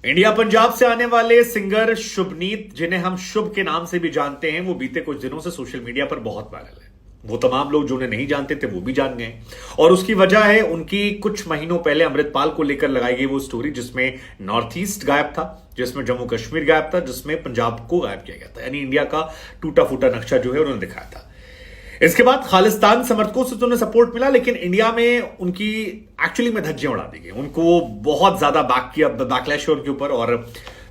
India Punjab से आने वाले सिंगर शुभनीत, जिन्हें हम शुभ के नाम से भी जानते हैं, वो बीते कुछ दिनों से सोशल मीडिया पर बहुत वायरल है। वो तमाम लोग जो उन्हें नहीं जानते थे वो भी जान गए, और उसकी वजह है उनकी कुछ महीनों पहले अमृतपाल को लेकर लगाई गई वो स्टोरी, जिसमें नॉर्थ ईस्ट गायब था, जिसमें जम्मू कश्मीर गायब था, जिसमें पंजाब को गायब किया गया था। यानी इंडिया का टूटा फूटा नक्शा जो है उन्होंने दिखाया था। इसके बाद खालिस्तान समर्थकों से तो उन्हें सपोर्ट मिला, लेकिन इंडिया में उनकी एक्चुअली में धज्जियां उड़ा दी गई। उनको बहुत ज्यादा बैकलैश है उनके ऊपर, और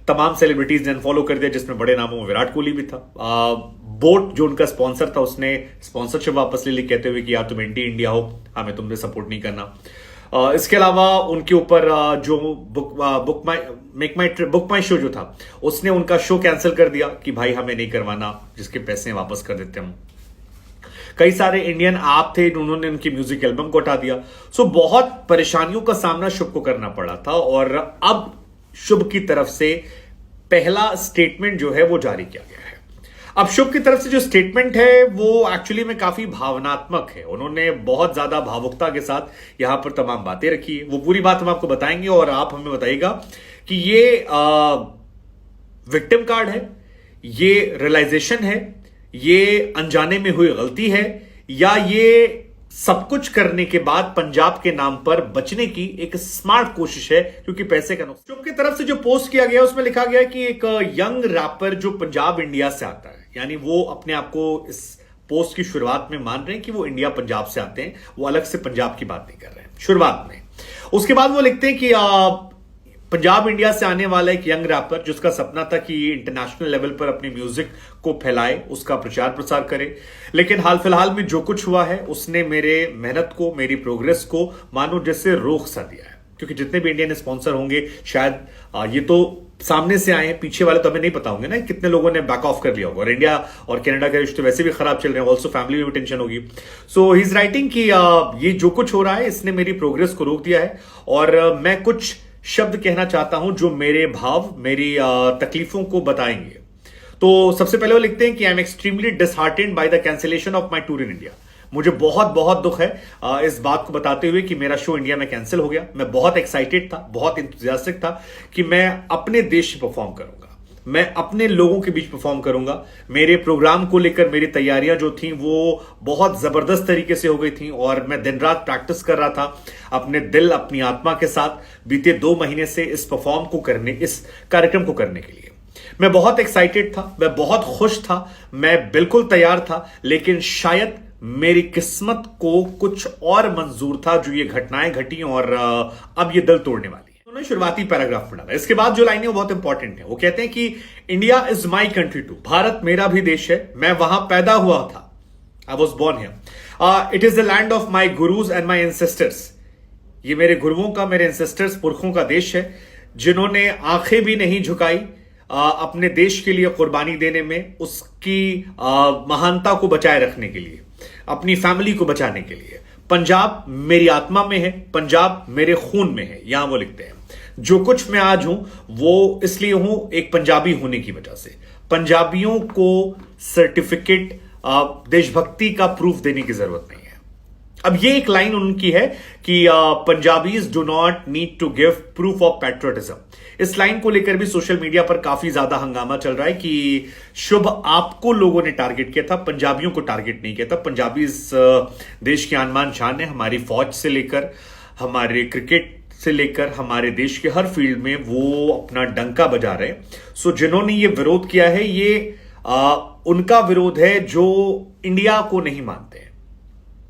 तमाम सेलिब्रिटीज ने अनफॉलो कर दिया, जिसमें बड़े नामों में विराट कोहली भी था। बोट जो उनका स्पॉन्सर था, उसने स्पॉन्सरशिप वापस ले ली, कहते हुए कि यार तुम एंटी इंडिया हो, हमें तुमने सपोर्ट नहीं करना। इसके अलावा उनके ऊपर जो बुक माई शो जो था, उसने उनका शो कैंसिल कर दिया कि भाई हमें नहीं करवाना, जिसके पैसे वापस कर देते हम। कई सारे इंडियन ऐप थे, उन्होंने उनकी म्यूजिक एल्बम को हटा दिया। सो बहुत परेशानियों का सामना शुभ को करना पड़ा था, और अब शुभ की तरफ से पहला स्टेटमेंट जो है वो जारी किया गया है। अब शुभ की तरफ से जो स्टेटमेंट है वो एक्चुअली में काफी भावनात्मक है। उन्होंने बहुत ज्यादा भावुकता के साथ यहां पर तमाम बातें रखी है। वो पूरी बात हम आपको बताएंगे, और आप हमें बताइएगा कि ये विक्टिम कार्ड है, ये रियलाइजेशन है, ये अनजाने में हुई गलती है, या ये सब कुछ करने के बाद पंजाब के नाम पर बचने की एक स्मार्ट कोशिश है, क्योंकि पैसे का नुकसान। शुभ की तरफ से जो पोस्ट किया गया उसमें लिखा गया कि एक यंग रैपर जो पंजाब इंडिया से आता है, यानी वो अपने आप को इस पोस्ट की शुरुआत में मान रहे हैं कि वो इंडिया पंजाब से आते हैं, वो अलग से पंजाब की बात नहीं कर रहे हैं शुरुआत में। उसके बाद वो लिखते हैं कि पंजाब इंडिया से आने वाला एक यंग रैपर जिसका सपना था कि इंटरनेशनल लेवल पर अपनी म्यूजिक को फैलाए, उसका प्रचार प्रसार करे, लेकिन हाल फिलहाल में जो कुछ हुआ है उसने मेरे मेहनत को, मेरी प्रोग्रेस को मानो जैसे रोक सा दिया है। क्योंकि जितने भी इंडियन स्पॉन्सर होंगे, शायद ये तो सामने से आए हैं, पीछे वाले तो हमें नहीं पता होंगे ना कितने लोगों ने बैक ऑफ कर लिया होगा। और इंडिया और कनाडा के रिश्ते वैसे भी खराब चल रहे हैं, ऑल्सो फैमिली में भी टेंशन होगी। सो ही इज राइटिंग कि ये जो कुछ हो रहा है इसने मेरी प्रोग्रेस को रोक दिया है, और मैं कुछ शब्द कहना चाहता हूं जो मेरे भाव, मेरी तकलीफों को बताएंगे। तो सबसे पहले वो लिखते हैं कि I am extremely disheartened by the cancellation of my tour in India. मुझे बहुत बहुत दुख है इस बात को बताते हुए कि मेरा शो इंडिया में कैंसिल हो गया। मैं बहुत एक्साइटेड था, बहुत इंथुसियास्टिक था कि मैं अपने देश से परफॉर्म करूंगा, मैं अपने लोगों के बीच परफॉर्म करूंगा। मेरे प्रोग्राम को लेकर मेरी तैयारियां जो थी वो बहुत जबरदस्त तरीके से हो गई थी, और मैं दिन रात प्रैक्टिस कर रहा था अपने दिल, अपनी आत्मा के साथ बीते 2 महीने से इस कार्यक्रम को करने के लिए। मैं बहुत एक्साइटेड था, मैं बहुत खुश था, मैं बिल्कुल तैयार था, लेकिन शायद मेरी किस्मत को कुछ और मंजूर था जो ये घटनाएं घटी, और अब ये दिल तोड़ने वाली। उन्होंने शुरुआती पैराग्राफ पढ़ा था। इसके बाद जो लाइनें वो बहुत इंपॉर्टेंट है। वो कहते हैं कि India is my country too, Bharat मेरा भी देश है, मैं वहां पैदा हुआ था, I was born here. It is the land of my gurus and my ancestors, ये मेरे गुरुओं का, मेरे एंसेस्टर्स, पुरखों का देश है, जिन्होंने आंखें भी नहीं झुकाई अपने देश के लिए कुर्बानी देने में, उसकी महानता को बचाए रखने के लिए, अपनी फैमिली को बचाने के लिए। पंजाब मेरी आत्मा में है, पंजाब मेरे खून में है। यहां वो लिखते हैं जो कुछ मैं आज हूं वो इसलिए हूं एक पंजाबी होने की वजह से। पंजाबियों को सर्टिफिकेट, देशभक्ति का प्रूफ देने की जरूरत नहीं है। अब ये एक लाइन उनकी है कि Punjabis do not need to give proof of patriotism. इस लाइन को लेकर भी सोशल मीडिया पर काफी ज्यादा हंगामा चल रहा है कि शुभ आपको लोगों ने टारगेट किया था, पंजाबियों को टारगेट नहीं किया था। पंजाबी इस देश की आन शान है, हमारी फौज से लेकर, हमारे क्रिकेट से लेकर, हमारे देश के हर फील्ड में वो अपना डंका बजा रहे हैं। सो जिन्होंने ये विरोध किया है, ये उनका विरोध है जो इंडिया को नहीं मानते हैं।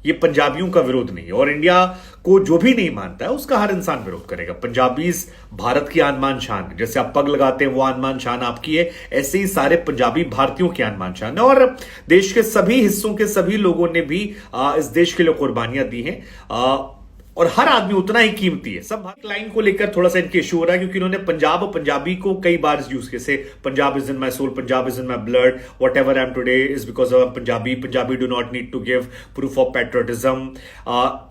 ये पंजाबियों का विरोध नहीं है, और इंडिया को जो भी नहीं मानता है उसका हर इंसान विरोध करेगा। पंजाबीज भारत की आन शान है, जैसे आप पग लगाते हैं वो आन शान आपकी है, ऐसे ही सारे पंजाबी भारतीयों की आन शान है, और देश के सभी हिस्सों के सभी लोगों ने भी इस देश के लिए कुर्बानियां दी हैं, और हर आदमी उतना ही कीमती है। सब लाइन को लेकर थोड़ा सा इनके इशू हो रहा है, क्योंकि इन्होंने पंजाब और पंजाबी को कई बार यूज किया, say Punjab is in my soul, Punjab is in my blood, whatever I am today is because of Punjabi, Punjabi do not need to give proof of patriotism,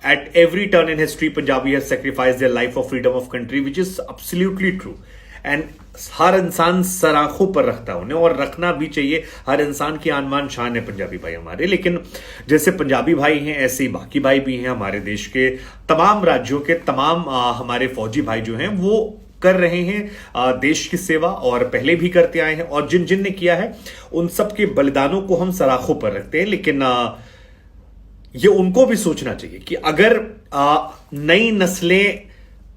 at every turn in history Punjabi has sacrifice their life of freedom of country, which is absolutely true. And हर इंसान सराखों पर रखता है उन्हें, और रखना भी चाहिए। हर इंसान की आन शान है पंजाबी भाई हमारे, लेकिन जैसे पंजाबी भाई हैं ऐसे ही बाकी भाई भी हैं। हमारे देश के तमाम राज्यों के तमाम हमारे फौजी भाई जो हैं वो कर रहे हैं देश की सेवा और पहले भी करते आए हैं, और जिन जिन ने किया है उन सब के बलिदानों को हम सराखों पर रखते हैं। लेकिन ये उनको भी सोचना चाहिए कि अगर नई नस्लें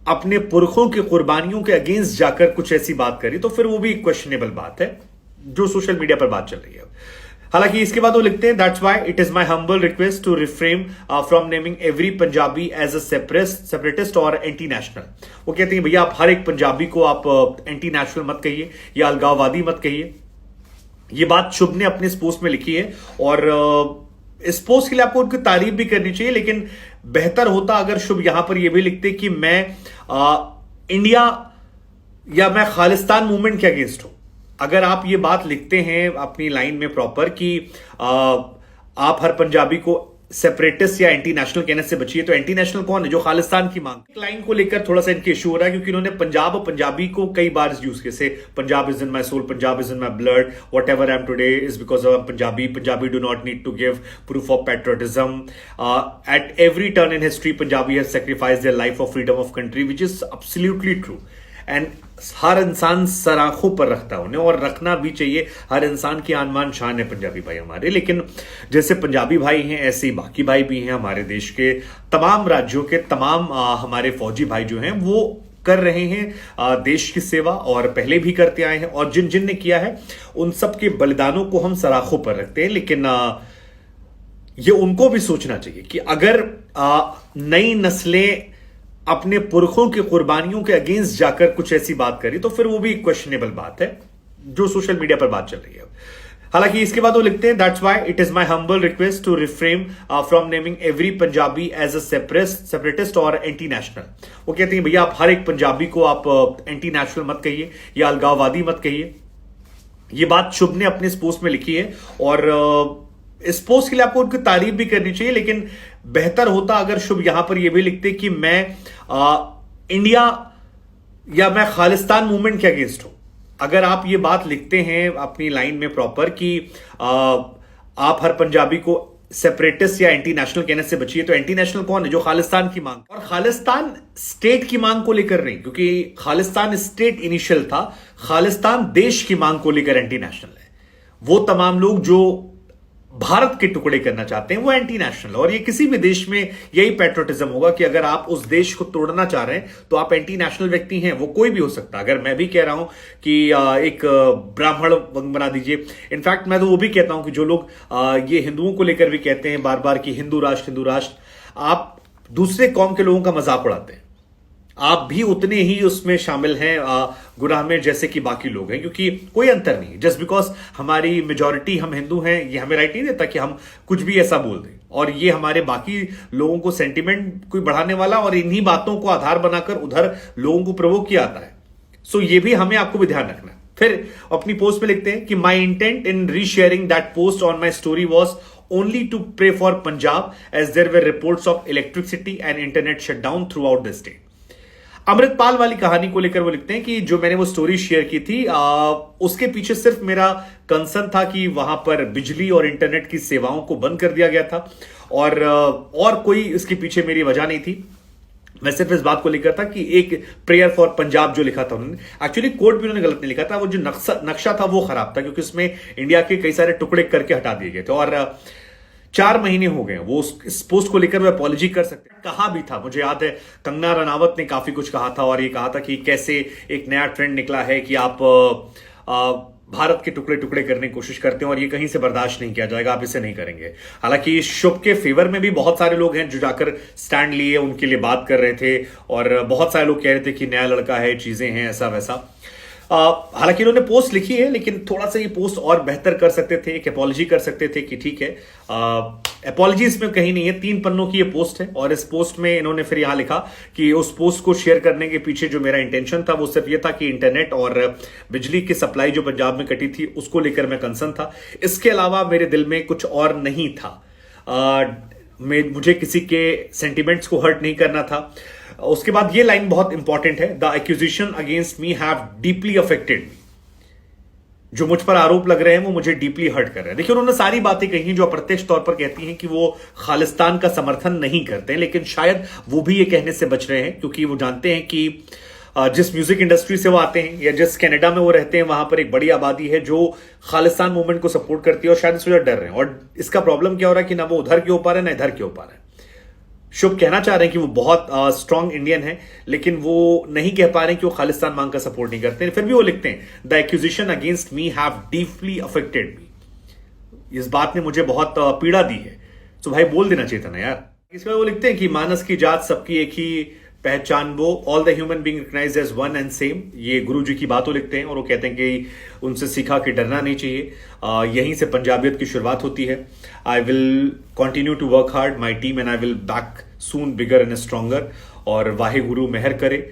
अपने पुरखों की कुर्बानियों के अगेंस्ट जाकर कुछ ऐसी बात करी तो फिर वो भी क्वेश्चनेबल बात है जो सोशल मीडिया पर बात चल रही है। हालांकि इसके बाद वो लिखते हैं, that's why it is my humble request to refrain from naming every Punjabi as a separatist और एंटी नेशनल। वो कहते हैं भैया आप हर एक पंजाबी को आप एंटी नेशनल मत कहिए या अलगाववादी मत कहिए। ये बात शुभ ने अपने इस पोस्ट में लिखी है और इस पोस्ट के लिए आपको उनकी तारीफ भी करनी चाहिए, लेकिन बेहतर होता अगर शुभ यहां पर यह भी लिखते कि मैं इंडिया या मैं खालिस्तान मूवमेंट के अगेंस्ट हूं। अगर आप ये बात लिखते हैं अपनी लाइन में प्रॉपर कि आप हर पंजाबी को सेपरेटिस्ट या एंटी नेशनल कहने से बचिए, तो एंटी नेशनल कौन है? जो खालिस्तान की मांग। लाइन को लेकर थोड़ा सा इनके इशू हो रहा है क्योंकि इन्होंने पंजाब और पंजाबी को कई बार यूज किया, say Punjab is in my soul, Punjab is in my blood, whatever I am today is because of Punjabi, Punjabi do not need to give proof of patriotism, at every turn in history Punjabi has sacrificed their life for freedom of country, which is absolutely true. And हर इंसान सराखों पर रखता है उन्हें, और रखना भी चाहिए। हर इंसान की आन मान शान है पंजाबी भाई हमारे। लेकिन जैसे पंजाबी भाई हैं ऐसे ही बाकी भाई भी हैं हमारे देश के तमाम राज्यों के तमाम हमारे फौजी भाई जो हैं वो कर रहे हैं देश की सेवा और पहले भी करते आए हैं, और जिन जिन ने किया है उन सब के बलिदानों को हम सराखों पर रखते हैं। लेकिन ये उनको भी सोचना चाहिए कि अगर नई नस्लें अपने पुरखों की कुर्बानियों के अगेंस्ट जाकर कुछ ऐसी बात करी तो फिर वो भी क्वेश्चनेबल बात है जो सोशल मीडिया पर बात चल रही है। हालांकि इसके बाद वो लिखते हैं, that's why it is my humble request to refrain from naming every Punjabi as a separatist और एंटी नेशनल। वो कहते हैं भैया आप हर एक पंजाबी को आप एंटी नेशनल मत कहिए या अलगाववादी मत कहिए। ये बात शुभ ने अपने इस पोस्ट में लिखी है और इस पोस्ट के लिए आपको उनकी तारीफ भी करनी चाहिए, लेकिन बेहतर होता अगर शुभ यहां पर यह भी लिखते कि मैं इंडिया या मैं खालिस्तान मूवमेंट के अगेंस्ट हूं। अगर आप ये बात लिखते हैं अपनी लाइन में प्रॉपर कि आप हर पंजाबी को सेपरेटिस्ट या एंटी नेशनल कहने से बचिए, तो एंटी नेशनल कौन है? जो खालिस्तान की मांग, और खालिस्तान स्टेट की मांग को लेकर नहीं, क्योंकि खालिस्तान स्टेट इनिशियल था, खालिस्तान देश की मांग को लेकर एंटी नेशनल है। वो तमाम लोग जो भारत के टुकड़े करना चाहते हैं वो एंटी नेशनल, और ये किसी भी देश में यही पैट्रियोटिज्म होगा कि अगर आप उस देश को तोड़ना चाह रहे हैं तो आप एंटी नेशनल व्यक्ति हैं। वो कोई भी हो सकता है। अगर मैं भी कह रहा हूं कि एक ब्राह्मण वंग बना दीजिए, इनफैक्ट मैं तो वो भी कहता हूं कि जो लोग ये हिंदुओं को लेकर भी कहते हैं बार बार कि हिंदू राष्ट्र, आप दूसरे कौम के लोगों का मजाक उड़ाते हैं, आप भी उतने ही उसमें शामिल हैं गुनाह में जैसे कि बाकी लोग हैं, क्योंकि कोई अंतर नहीं। जस्ट बिकॉज हमारी मेजॉरिटी हम हिंदू हैं ये हमें राइट नहीं देता कि हम कुछ भी ऐसा बोल दें, और ये हमारे बाकी लोगों को सेंटिमेंट कोई बढ़ाने वाला और इन्हीं बातों को आधार बनाकर उधर लोगों को प्रोवोक किया आता है। सो ये भी हमें आपको भी ध्यान रखना है। फिर अपनी पोस्ट में लिखते हैं कि my intent in resharing that post on my story was only to pray for Punjab as there were reports of electricity and internet shutdown throughout the state। Amritpal वाली कहानी को लेकर वो लिखते हैं कि जो मैंने वो स्टोरी शेयर की थी उसके पीछे सिर्फ मेरा कंसर्न था कि वहां पर बिजली और इंटरनेट की सेवाओं को बंद कर दिया गया था, और कोई इसके पीछे मेरी वजह नहीं थी। मैं सिर्फ इस बात को लेकर था कि एक प्रेयर फॉर पंजाब जो लिखा था उन्होंने, एक्चुअली कोड भी उन्होंने गलत नहीं लिखा था, वो जो नक्शा था वो खराब था क्योंकि उसमें इंडिया के कई सारे टुकड़े करके हटा दिए गए थे। और 4 महीने हो गए वो इस पोस्ट को लेकर वो अपॉलॉजी कर सकते हैं। कहा भी था, मुझे याद है कंगना रनावत ने काफी कुछ कहा था, और ये कहा था कि कैसे एक नया ट्रेंड निकला है कि आप भारत के टुकड़े टुकड़े करने की कोशिश करते हैं और ये कहीं से बर्दाश्त नहीं किया जाएगा, आप इसे नहीं करेंगे। हालांकि शुभ के फेवर में भी बहुत सारे लोग हैं जो जाकर स्टैंड लिए, उनके लिए बात कर रहे थे, और बहुत सारे लोग कह रहे थे कि नया लड़का है, चीजें हैं ऐसा वैसा। हालांकि इन्होंने पोस्ट लिखी है, लेकिन थोड़ा सा ये पोस्ट और बेहतर कर सकते थे, एक अपॉलॉजी कर सकते थे कि ठीक है, अपॉलॉजी इसमें कहीं नहीं है, 3 पन्नों की ये पोस्ट है। और इस पोस्ट में इन्होंने फिर यहां लिखा कि उस पोस्ट को शेयर करने के पीछे जो मेरा इंटेंशन था वो सिर्फ ये था कि इंटरनेट और बिजली की सप्लाई जो पंजाब में कटी थी उसको लेकर मैं कंसर्न था, इसके अलावा मेरे दिल में कुछ और नहीं था। मुझे किसी के सेंटिमेंट्स को हर्ट नहीं करना था। उसके बाद ये लाइन बहुत इंपॉर्टेंट है, the accusation against me have deeply affected me. जो मुझ पर आरोप लग रहे हैं वो मुझे डीपली हर्ट कर रहे हैं। देखिए, उन्होंने सारी बातें कही हैं जो अप्रत्यक्ष तौर पर कहती हैं कि वो खालिस्तान का समर्थन नहीं करते हैं, लेकिन शायद वो भी ये कहने से बच रहे हैं क्योंकि वो जानते हैं कि जिस म्यूजिक इंडस्ट्री से वो आते हैं या जिस कनाडा में वो रहते हैं, वहां पर एक बड़ी आबादी है जो खालिस्तान मूवमेंट को सपोर्ट करती है और शायद इस वजह डर रहे हैं। और इसका प्रॉब्लम क्या हो रहा है कि ना वो उधर के हो पा रहे हैं ना इधर के हो पा रहे हैं। शुभ कहना चाह रहे हैं कि वो बहुत स्ट्रांग इंडियन है, लेकिन वो नहीं कह पा रहे हैं कि वो खालिस्तान मांग का सपोर्ट नहीं करते हैं। फिर भी वो लिखते हैं, the accusation against me have deeply affected me. इस बात ने मुझे बहुत पीड़ा दी है। तो भाई बोल देना चाहिए था ना यार। इसमें वो लिखते हैं कि मानस की जात सबकी एक ही पहचान वो, all the human being recognised as one and same. ये गुरु जी की बातों लिखते हैं और वो कहते हैं कि उनसे सीखा कि डरना नहीं चाहिए। यहीं से पंजाबियत की शुरुआत होती है। I will continue to work hard my team and I will back soon bigger and stronger. और वाहे गुरु मेहर करे,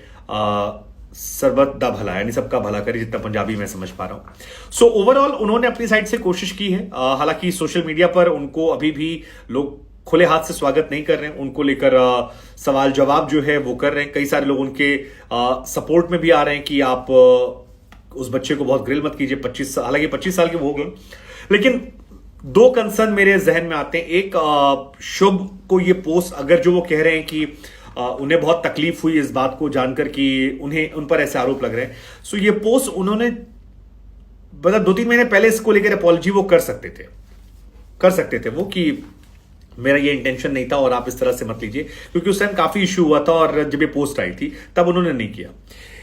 सरबत दा भला, यानी सबका भला करे, जितना पंजाबी मैं समझ पा रहा हूं। सो ओवरऑल उन्होंने अपनी साइड से कोशिश की है। हालांकि सोशल मीडिया पर उनको अभी भी लोग खुले हाथ से स्वागत नहीं कर रहे हैं। उनको लेकर सवाल जवाब जो है वो कर रहे हैं। कई सारे लोग उनके सपोर्ट में भी आ रहे हैं कि आप उस बच्चे को बहुत ग्रिल मत कीजिए। 25 साल, हालांकि 25 साल के वो हो गए, लेकिन दो कंसर्न मेरे जहन में आते हैं। एक, शुभ को ये पोस्ट, अगर जो वो कह रहे हैं कि उन्हें बहुत तकलीफ हुई इस बात को जानकर कि उन पर ऐसे आरोप लग रहे हैं, सो ये पोस्ट उन्होंने मतलब 2-3 महीने पहले इसको लेकर अपॉलॉजी वो कर सकते थे वो कि मेरा ये इंटेंशन नहीं था और आप इस तरह से मत लीजिए, क्योंकि उस टाइम काफी इश्यू हुआ था। और जब ये पोस्ट आई थी तब उन्होंने नहीं किया।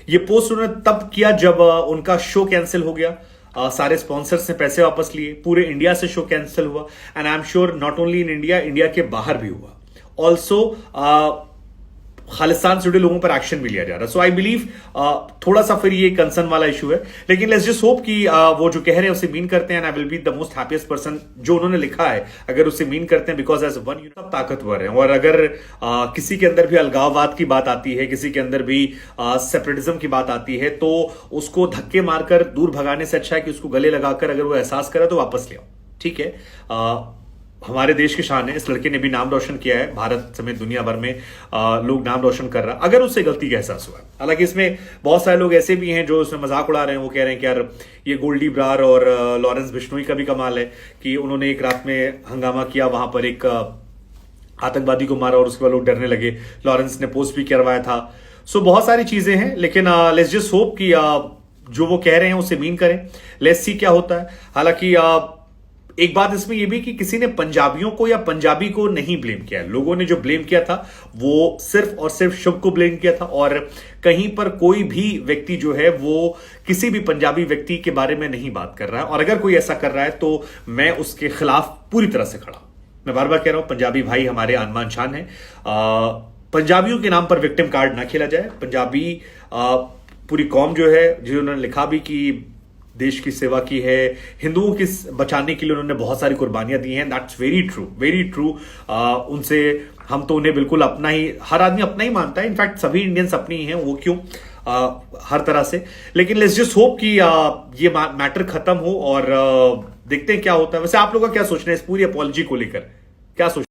ये पोस्ट उन्होंने तब किया जब उनका शो कैंसिल हो गया। सारे स्पॉन्सर्स ने पैसे वापस लिए, पूरे इंडिया से शो कैंसिल हुआ। And I am sure not only in India, India के बाहर भी हुआ। ऑल्सो खालिस्तान से जुड़े लोगों पर एक्शन भी लिया जा रहा है। सो आई बिलीव थोड़ा सा फिर ये कंसर्न वाला इशू है, लेकिन लेट्स जस्ट होप कि वो जो कह रहे हैं उसे मीन करते हैं। I will be the most happiest person जो उन्होंने लिखा है, अगर उसे मीन करते हैं, बिकॉज एज वन यूनिट सब ताकतवर है। और अगर किसी के अंदर भी अलगाववाद की बात आती है, किसी के अंदर भी सेपरेटिज्म की बात आती है, तो उसको धक्के मारकर दूर भगाने से अच्छा है कि उसको गले लगाकर अगर वो एहसास करे तो वापस ले आओ। ठीक है, हमारे देश की शान है। इस लड़के ने भी नाम रोशन किया है, भारत समेत दुनिया भर में लोग नाम रोशन कर रहा है, अगर उससे गलती का एहसास हुआ है। हालांकि इसमें बहुत सारे लोग ऐसे भी हैं जो उसमें मजाक उड़ा रहे हैं। वो कह रहे हैं कि यार ये गोल्डी ब्रार और लॉरेंस बिश्नोई का भी कमाल है कि उन्होंने एक रात में हंगामा किया, वहां पर एक आतंकवादी को मारा और उसके बाद लोग डरने लगे। लॉरेंस ने पोस्ट भी करवाया था। सो बहुत सारी चीजें हैं, लेकिन लेट्स जस्ट होप कि जो वो कह रहे हैं उसे मीन करें। लेट्स सी क्या होता है। हालांकि एक बात इसमें यह भी कि किसी ने पंजाबियों को या पंजाबी को नहीं ब्लेम किया। लोगों ने जो ब्लेम किया था वो सिर्फ और सिर्फ शुभ को ब्लेम किया था, और कहीं पर कोई भी व्यक्ति जो है वो किसी भी पंजाबी व्यक्ति के बारे में नहीं बात कर रहा है। और अगर कोई ऐसा कर रहा है तो मैं उसके खिलाफ पूरी तरह से खड़ा। मैं बार बार कह रहा हूं, पंजाबी भाई हमारे आन शान है। पंजाबियों के नाम पर विक्टिम कार्ड ना खेला जाए। पंजाबी पूरी कौम जो है, जिन्होंने लिखा भी कि देश की सेवा की है, हिंदुओं की बचाने के लिए उन्होंने बहुत सारी कुर्बानियां दी हैं। That's very true, very true. उनसे हम तो उन्हें बिल्कुल अपना ही, हर आदमी अपना ही मानता है। इनफैक्ट सभी इंडियंस अपनी ही हैं, वो क्यों हर तरह से। लेकिन लेट्स जस्ट होप कि ये मैटर खत्म हो और देखते हैं क्या होता है। वैसे आप लोगों का क्या सोचना है इस पूरी अपॉलॉजी को लेकर, क्या सोचना है?